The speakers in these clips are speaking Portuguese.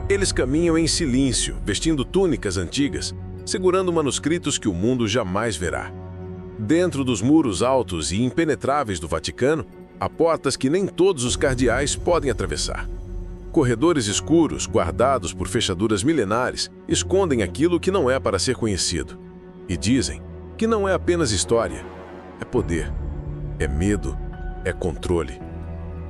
Eles caminham em silêncio, vestindo túnicas antigas, segurando manuscritos que o mundo jamais verá. Dentro dos muros altos e impenetráveis do Vaticano, há portas que nem todos os cardeais podem atravessar. Corredores escuros, guardados por fechaduras milenares, escondem aquilo que não é para ser conhecido. E dizem que não é apenas história, é poder, é medo, é controle.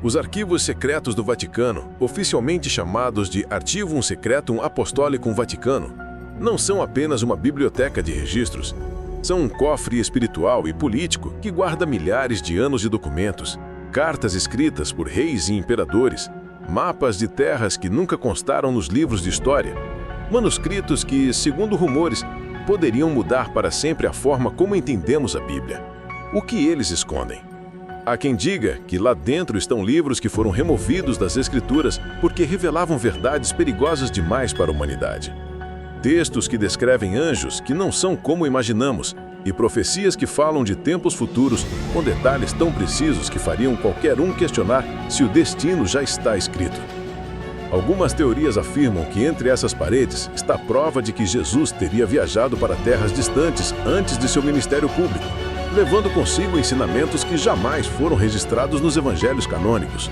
Os arquivos secretos do Vaticano, oficialmente chamados de Archivum Secretum Apostolicum Vaticano, não são apenas uma biblioteca de registros. São um cofre espiritual e político que guarda milhares de anos de documentos, cartas escritas por reis e imperadores, mapas de terras que nunca constaram nos livros de história, manuscritos que, segundo rumores, poderiam mudar para sempre a forma como entendemos a Bíblia. O que eles escondem? Há quem diga que lá dentro estão livros que foram removidos das Escrituras porque revelavam verdades perigosas demais para a humanidade. Textos que descrevem anjos que não são como imaginamos e profecias que falam de tempos futuros com detalhes tão precisos que fariam qualquer um questionar se o destino já está escrito. Algumas teorias afirmam que entre essas paredes está a prova de que Jesus teria viajado para terras distantes antes de seu ministério público, levando consigo ensinamentos que jamais foram registrados nos evangelhos canônicos.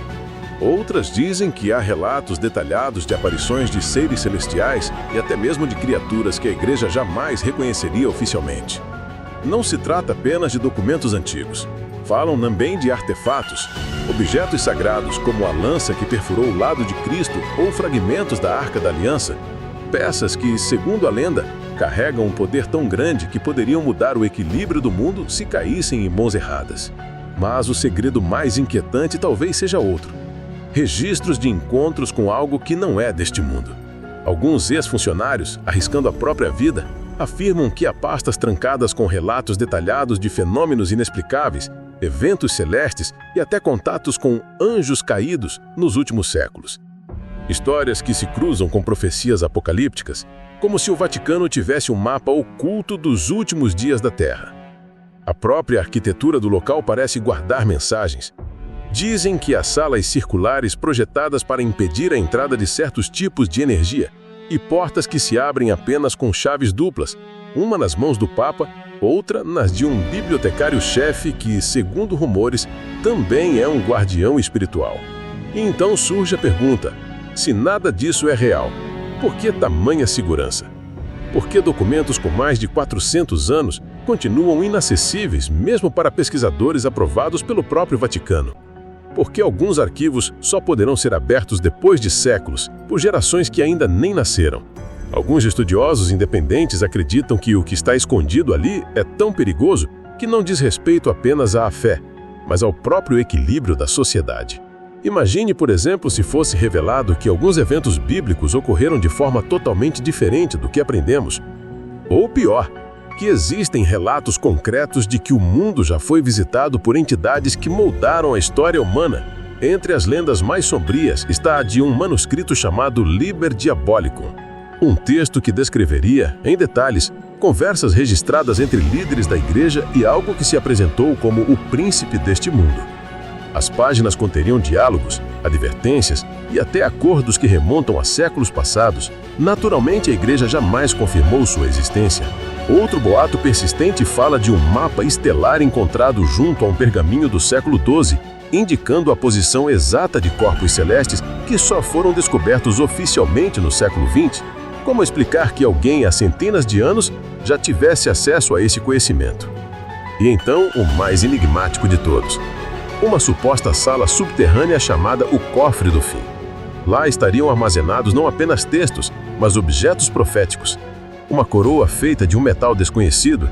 Outras dizem que há relatos detalhados de aparições de seres celestiais e até mesmo de criaturas que a igreja jamais reconheceria oficialmente. Não se trata apenas de documentos antigos. Falam também de artefatos, objetos sagrados como a lança que perfurou o lado de Cristo ou fragmentos da Arca da Aliança, peças que, segundo a lenda, carregam um poder tão grande que poderiam mudar o equilíbrio do mundo se caíssem em mãos erradas. Mas o segredo mais inquietante talvez seja outro: registros de encontros com algo que não é deste mundo. Alguns ex-funcionários, arriscando a própria vida, afirmam que há pastas trancadas com relatos detalhados de fenômenos inexplicáveis, eventos celestes e até contatos com anjos caídos nos últimos séculos. Histórias que se cruzam com profecias apocalípticas, como se o Vaticano tivesse um mapa oculto dos últimos dias da Terra. A própria arquitetura do local parece guardar mensagens. Dizem que há salas circulares projetadas para impedir a entrada de certos tipos de energia e portas que se abrem apenas com chaves duplas, uma nas mãos do Papa, outra nas de um bibliotecário-chefe que, segundo rumores, também é um guardião espiritual. E então surge a pergunta: se nada disso é real, por que tamanha segurança? Por que documentos com mais de 400 anos continuam inacessíveis mesmo para pesquisadores aprovados pelo próprio Vaticano? Por que alguns arquivos só poderão ser abertos depois de séculos, por gerações que ainda nem nasceram? Alguns estudiosos independentes acreditam que o que está escondido ali é tão perigoso que não diz respeito apenas à fé, mas ao próprio equilíbrio da sociedade. Imagine, por exemplo, se fosse revelado que alguns eventos bíblicos ocorreram de forma totalmente diferente do que aprendemos. Ou pior, que existem relatos concretos de que o mundo já foi visitado por entidades que moldaram a história humana. Entre as lendas mais sombrias está a de um manuscrito chamado Liber Diabolicum, um texto que descreveria, em detalhes, conversas registradas entre líderes da igreja e algo que se apresentou como o príncipe deste mundo. As páginas conteriam diálogos, advertências e até acordos que remontam a séculos passados. Naturalmente, a igreja jamais confirmou sua existência. Outro boato persistente fala de um mapa estelar encontrado junto a um pergaminho do século XII, indicando a posição exata de corpos celestes que só foram descobertos oficialmente no século XX. Como explicar que alguém há centenas de anos já tivesse acesso a esse conhecimento? E então, o mais enigmático de todos: uma suposta sala subterrânea chamada o Cofre do Fim. Lá estariam armazenados não apenas textos, mas objetos proféticos. Uma coroa feita de um metal desconhecido,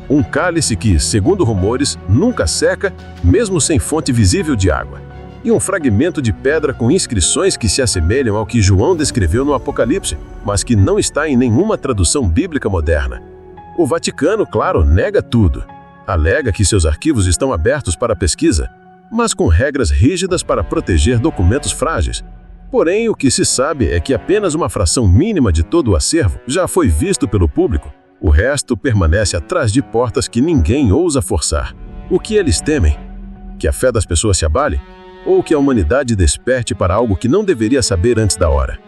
um cálice que, segundo rumores, nunca seca, mesmo sem fonte visível de água, e um fragmento de pedra com inscrições que se assemelham ao que João descreveu no Apocalipse, mas que não está em nenhuma tradução bíblica moderna. O Vaticano, claro, nega tudo. Alega que seus arquivos estão abertos para pesquisa, mas com regras rígidas para proteger documentos frágeis. Porém, o que se sabe é que apenas uma fração mínima de todo o acervo já foi visto pelo público. O resto permanece atrás de portas que ninguém ousa forçar. O que eles temem? Que a fé das pessoas se abale? Ou que a humanidade desperte para algo que não deveria saber antes da hora?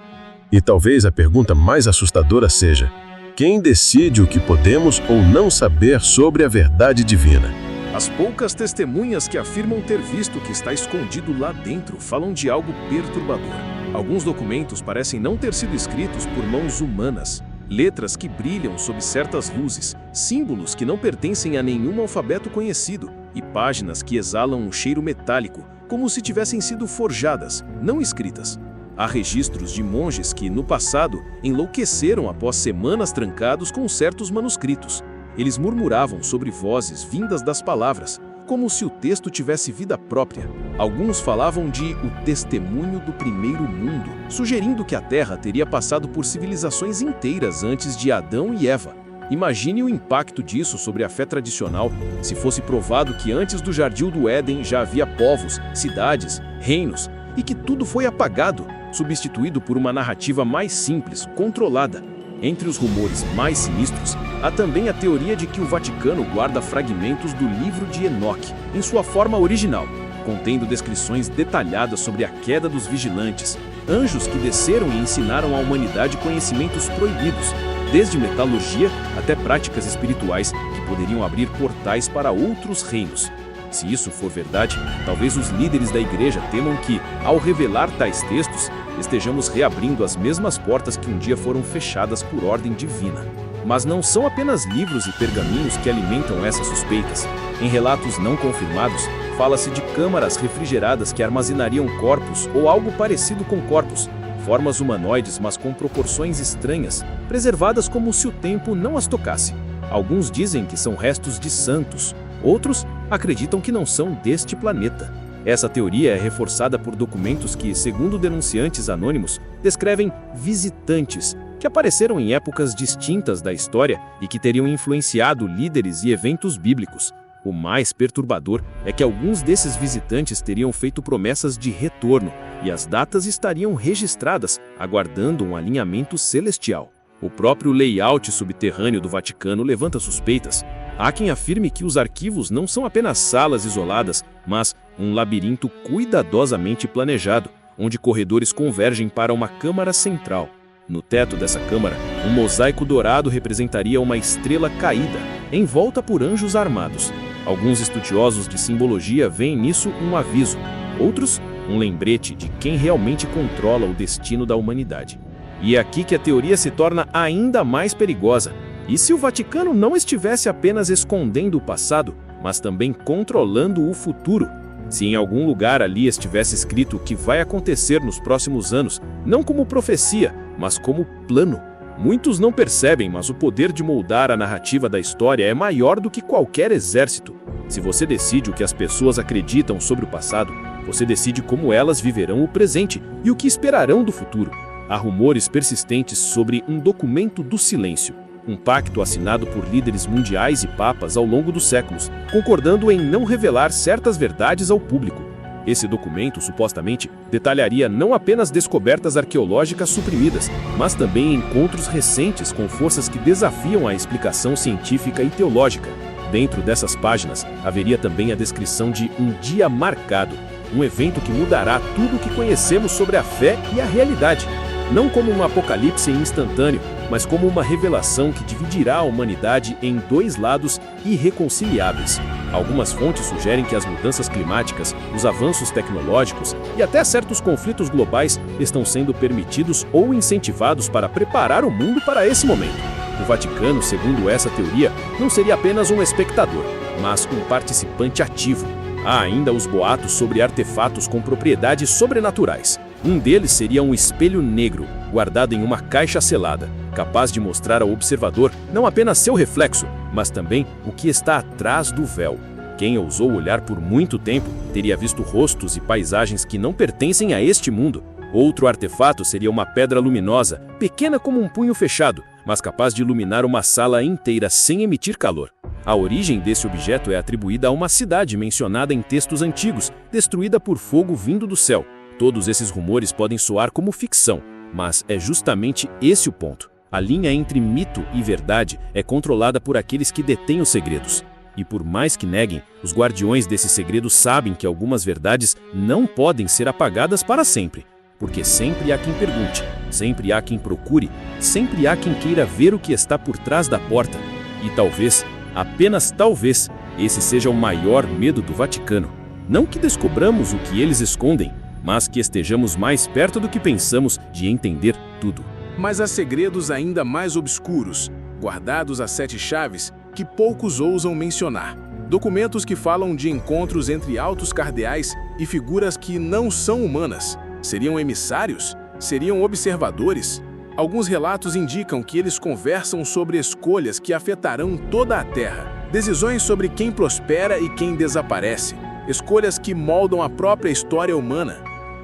E talvez a pergunta mais assustadora seja: quem decide o que podemos ou não saber sobre a verdade divina? As poucas testemunhas que afirmam ter visto o que está escondido lá dentro falam de algo perturbador. Alguns documentos parecem não ter sido escritos por mãos humanas. Letras que brilham sob certas luzes, símbolos que não pertencem a nenhum alfabeto conhecido e páginas que exalam um cheiro metálico, como se tivessem sido forjadas, não escritas. Há registros de monges que, no passado, enlouqueceram após semanas trancados com certos manuscritos. Eles murmuravam sobre vozes vindas das palavras, como se o texto tivesse vida própria. Alguns falavam de o testemunho do primeiro mundo, sugerindo que a Terra teria passado por civilizações inteiras antes de Adão e Eva. Imagine o impacto disso sobre a fé tradicional se fosse provado que antes do Jardim do Éden já havia povos, cidades, reinos, e que tudo foi apagado, substituído por uma narrativa mais simples, controlada. Entre os rumores mais sinistros, há também a teoria de que o Vaticano guarda fragmentos do livro de Enoque, em sua forma original, contendo descrições detalhadas sobre a queda dos vigilantes, anjos que desceram e ensinaram à humanidade conhecimentos proibidos, desde metalurgia até práticas espirituais que poderiam abrir portais para outros reinos. Se isso for verdade, talvez os líderes da igreja temam que, ao revelar tais textos, estejamos reabrindo as mesmas portas que um dia foram fechadas por ordem divina. Mas não são apenas livros e pergaminhos que alimentam essas suspeitas. Em relatos não confirmados, fala-se de câmaras refrigeradas que armazenariam corpos ou algo parecido com corpos, formas humanoides mas com proporções estranhas, preservadas como se o tempo não as tocasse. Alguns dizem que são restos de santos, outros acreditam que não são deste planeta. Essa teoria é reforçada por documentos que, segundo denunciantes anônimos, descrevem visitantes que apareceram em épocas distintas da história e que teriam influenciado líderes e eventos bíblicos. O mais perturbador é que alguns desses visitantes teriam feito promessas de retorno e as datas estariam registradas, aguardando um alinhamento celestial. O próprio layout subterrâneo do Vaticano levanta suspeitas. Há quem afirme que os arquivos não são apenas salas isoladas, mas um labirinto cuidadosamente planejado, onde corredores convergem para uma câmara central. No teto dessa câmara, um mosaico dourado representaria uma estrela caída, envolta por anjos armados. Alguns estudiosos de simbologia veem nisso um aviso, outros, um lembrete de quem realmente controla o destino da humanidade. E é aqui que a teoria se torna ainda mais perigosa. E se o Vaticano não estivesse apenas escondendo o passado, mas também controlando o futuro? Se em algum lugar ali estivesse escrito o que vai acontecer nos próximos anos, não como profecia, mas como plano. Muitos não percebem, mas o poder de moldar a narrativa da história é maior do que qualquer exército. Se você decide o que as pessoas acreditam sobre o passado, você decide como elas viverão o presente e o que esperarão do futuro. Há rumores persistentes sobre um documento do silêncio, um pacto assinado por líderes mundiais e papas ao longo dos séculos, concordando em não revelar certas verdades ao público. Esse documento, supostamente, detalharia não apenas descobertas arqueológicas suprimidas, mas também encontros recentes com forças que desafiam a explicação científica e teológica. Dentro dessas páginas, haveria também a descrição de um dia marcado, um evento que mudará tudo o que conhecemos sobre a fé e a realidade. Não como um apocalipse instantâneo, mas como uma revelação que dividirá a humanidade em dois lados irreconciliáveis. Algumas fontes sugerem que as mudanças climáticas, os avanços tecnológicos e até certos conflitos globais estão sendo permitidos ou incentivados para preparar o mundo para esse momento. O Vaticano, segundo essa teoria, não seria apenas um espectador, mas um participante ativo. Há ainda os boatos sobre artefatos com propriedades sobrenaturais. Um deles seria um espelho negro, guardado em uma caixa selada, capaz de mostrar ao observador não apenas seu reflexo, mas também o que está atrás do véu. Quem ousou olhar por muito tempo teria visto rostos e paisagens que não pertencem a este mundo. Outro artefato seria uma pedra luminosa, pequena como um punho fechado, mas capaz de iluminar uma sala inteira sem emitir calor. A origem desse objeto é atribuída a uma cidade mencionada em textos antigos, destruída por fogo vindo do céu. Todos esses rumores podem soar como ficção, mas é justamente esse o ponto. A linha entre mito e verdade é controlada por aqueles que detêm os segredos. E por mais que neguem, os guardiões desses segredos sabem que algumas verdades não podem ser apagadas para sempre. porque sempre há quem pergunte, sempre há quem procure, sempre há quem queira ver o que está por trás da porta. E talvez, apenas talvez, esse seja o maior medo do Vaticano. Não que descobramos o que eles escondem, mas que estejamos mais perto do que pensamos de entender tudo. Mas há segredos ainda mais obscuros, guardados a 7 chaves, que poucos ousam mencionar. Documentos que falam de encontros entre altos cardeais e figuras que não são humanas. Seriam emissários? Seriam observadores? Alguns relatos indicam que eles conversam sobre escolhas que afetarão toda a Terra. Decisões sobre quem prospera e quem desaparece. Escolhas que moldam a própria história humana.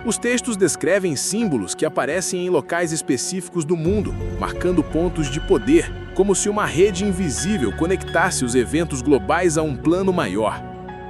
Os textos descrevem símbolos que aparecem em locais específicos do mundo, marcando pontos de poder, como se uma rede invisível conectasse os eventos globais a um plano maior.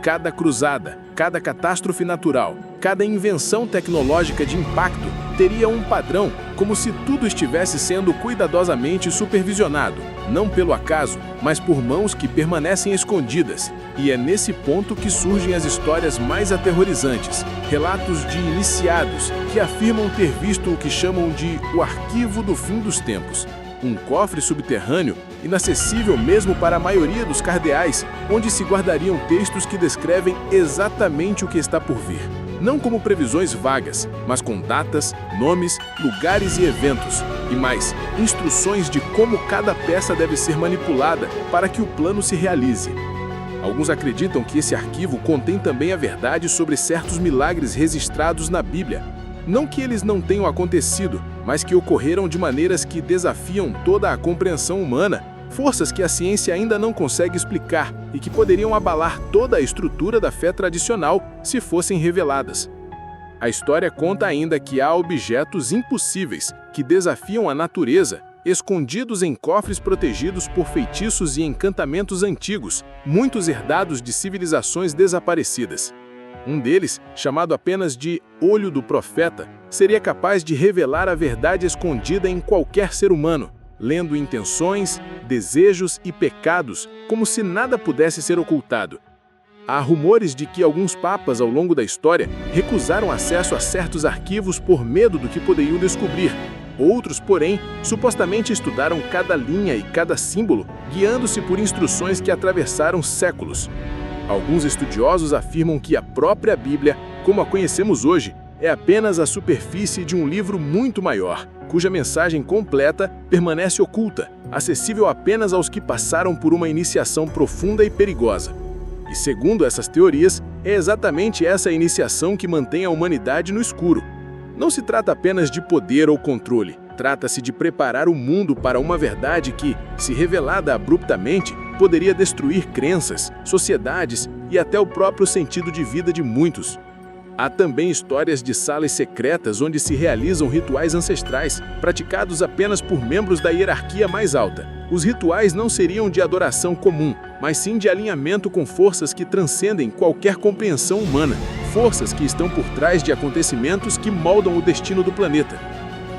Cada cruzada, cada catástrofe natural, cada invenção tecnológica de impacto teria um padrão, como se tudo estivesse sendo cuidadosamente supervisionado, não pelo acaso, mas por mãos que permanecem escondidas. E é nesse ponto que surgem as histórias mais aterrorizantes, relatos de iniciados que afirmam ter visto o que chamam de o arquivo do fim dos tempos. Um cofre subterrâneo, inacessível mesmo para a maioria dos cardeais, onde se guardariam textos que descrevem exatamente o que está por vir. Não como previsões vagas, mas com datas, nomes, lugares e eventos. E mais, instruções de como cada peça deve ser manipulada para que o plano se realize. Alguns acreditam que esse arquivo contém também a verdade sobre certos milagres registrados na Bíblia. Não que eles não tenham acontecido, mas que ocorreram de maneiras que desafiam toda a compreensão humana, forças que a ciência ainda não consegue explicar e que poderiam abalar toda a estrutura da fé tradicional se fossem reveladas. A história conta ainda que há objetos impossíveis que desafiam a natureza, escondidos em cofres protegidos por feitiços e encantamentos antigos, muitos herdados de civilizações desaparecidas. Um deles, chamado apenas de Olho do Profeta, seria capaz de revelar a verdade escondida em qualquer ser humano, lendo intenções, desejos e pecados, como se nada pudesse ser ocultado. Há rumores de que alguns papas ao longo da história recusaram acesso a certos arquivos por medo do que poderiam descobrir. Outros, porém, supostamente estudaram cada linha e cada símbolo, guiando-se por instruções que atravessaram séculos. Alguns estudiosos afirmam que a própria Bíblia, como a conhecemos hoje, é apenas a superfície de um livro muito maior, cuja mensagem completa permanece oculta, acessível apenas aos que passaram por uma iniciação profunda e perigosa. E segundo essas teorias, é exatamente essa iniciação que mantém a humanidade no escuro. Não se trata apenas de poder ou controle, trata-se de preparar o mundo para uma verdade que, se revelada abruptamente, poderia destruir crenças, sociedades e até o próprio sentido de vida de muitos. Há também histórias de salas secretas onde se realizam rituais ancestrais, praticados apenas por membros da hierarquia mais alta. Os rituais não seriam de adoração comum, mas sim de alinhamento com forças que transcendem qualquer compreensão humana, forças que estão por trás de acontecimentos que moldam o destino do planeta.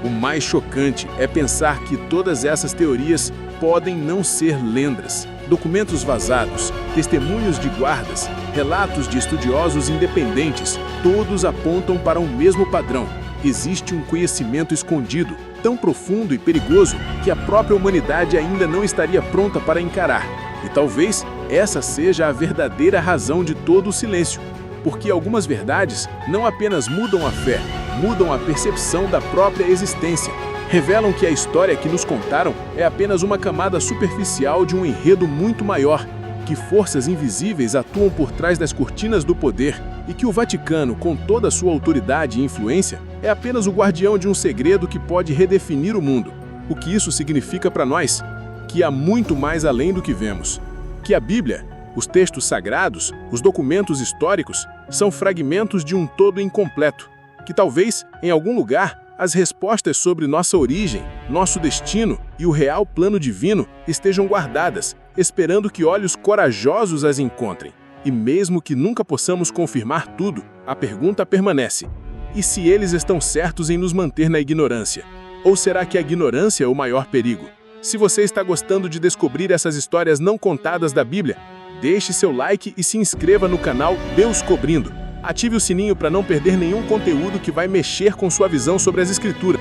O mais chocante é pensar que todas essas teorias podem não ser lendas. Documentos vazados, testemunhos de guardas, relatos de estudiosos independentes, todos apontam para um mesmo padrão. Existe um conhecimento escondido, tão profundo e perigoso que a própria humanidade ainda não estaria pronta para encarar. E talvez essa seja a verdadeira razão de todo o silêncio. Porque algumas verdades não apenas mudam a fé, mudam a percepção da própria existência. Revelam que a história que nos contaram é apenas uma camada superficial de um enredo muito maior, que forças invisíveis atuam por trás das cortinas do poder e que o Vaticano, com toda a sua autoridade e influência, é apenas o guardião de um segredo que pode redefinir o mundo. O que isso significa para nós? Que há muito mais além do que vemos. Que a Bíblia, os textos sagrados, os documentos históricos, são fragmentos de um todo incompleto. Que talvez, em algum lugar, as respostas sobre nossa origem, nosso destino e o real plano divino estejam guardadas, esperando que olhos corajosos as encontrem. E mesmo que nunca possamos confirmar tudo, a pergunta permanece: e se eles estão certos em nos manter na ignorância? Ou será que a ignorância é o maior perigo? Se você está gostando de descobrir essas histórias não contadas da Bíblia, deixe seu like e se inscreva no canal Deus Cobrindo. Ative o sininho para não perder nenhum conteúdo que vai mexer com sua visão sobre as escrituras.